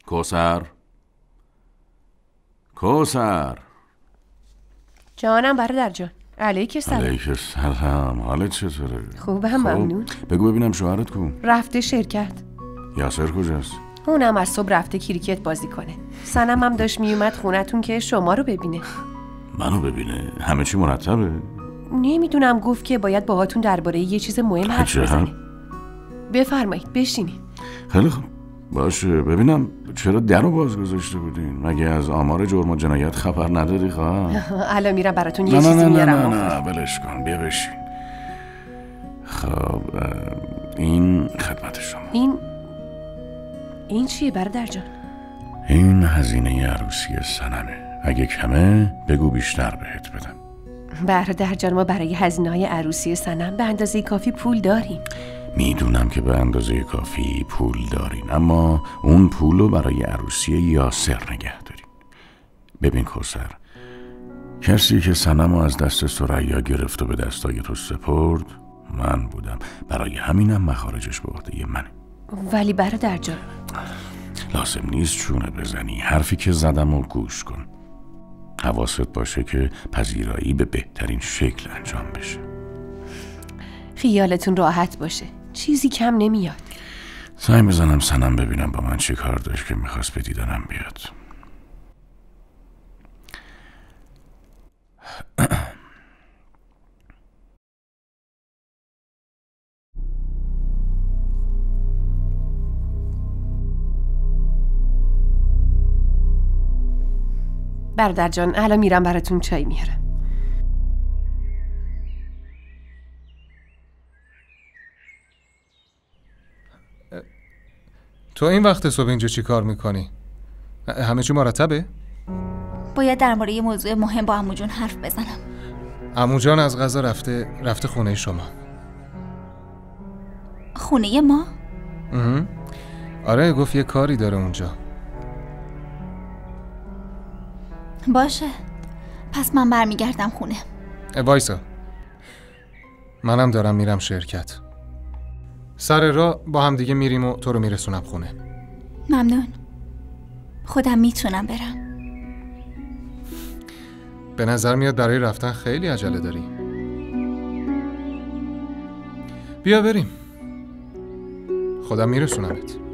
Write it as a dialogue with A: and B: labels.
A: کوثر کوثر
B: جانم برادر جان. علیک سلام.
A: علیک سلام. حالت چطوره؟
B: خوبم ممنون.
A: بگو ببینم شوهرت کو؟
B: رفته شرکت.
A: یاسر کجاست؟
B: اونم از صبح رفته کریکت بازی کنه. سنم هم داشت میومد خونتون که شما رو ببینه.
A: منو ببینه؟ همه چی مرتبه؟
B: نمیدونم، گفت که باید باهاتون درباره یه چیز مهم حرف بزنه. بفرمایید بشینید.
A: خیلی خوب باشه. ببینم چرا درو باز گذاشته بودین؟ مگه از آمار جرم و جنایت خبر نداری خواه؟
B: الان میرم براتون یه چیزی میارم.
A: نه بلش کن، بیا بشین. خب این خدمت شما.
B: این چیه برادر جان؟
A: این هزینه عروسی سنمه. اگه کمه بگو بیشتر بهت بدم.
B: برادر جان ما برای هزینه‌های عروسی سنم به اندازه کافی پول داریم.
A: میدونم که به اندازه کافی پول دارین، اما اون پولو برای عروسی یاسر نگه دارین. ببین کوثر، کسی که سنمو از دست ثریا گرفت و به دستای تو سپرد من بودم. برای همینم مخارجش به عهده منه.
B: ولی برادر جان
A: لازم نیست چونه بزنی. حرفی که زدم و گوش کن. حواست باشه که پذیرایی به بهترین شکل انجام بشه.
B: خیالتون راحت باشه، چیزی کم نمیاد.
A: سعی میزنم سنم ببینم با من چی کار داشت که میخواست به دیدنم بیاد.
B: برادر جان الان میرم براتون چای میارم.
C: تو این وقت صبح اینجا چی کار میکنی؟ همه چی مرتبه؟
D: باید در مورد یه موضوع مهم با عمو جون حرف بزنم.
C: عمو جان از قضا رفته خونه شما.
D: خونه ما؟
C: آره گفت یه کاری داره اونجا.
D: باشه پس من برمیگردم خونه.
C: وایسا، منم دارم میرم شرکت. سر راه با هم دیگه میریم و تو رو میرسونم خونه.
D: ممنون. خودم میتونم برم.
C: به نظر میاد برای رفتن خیلی عجله داری. بیا بریم، خودم میرسونمت.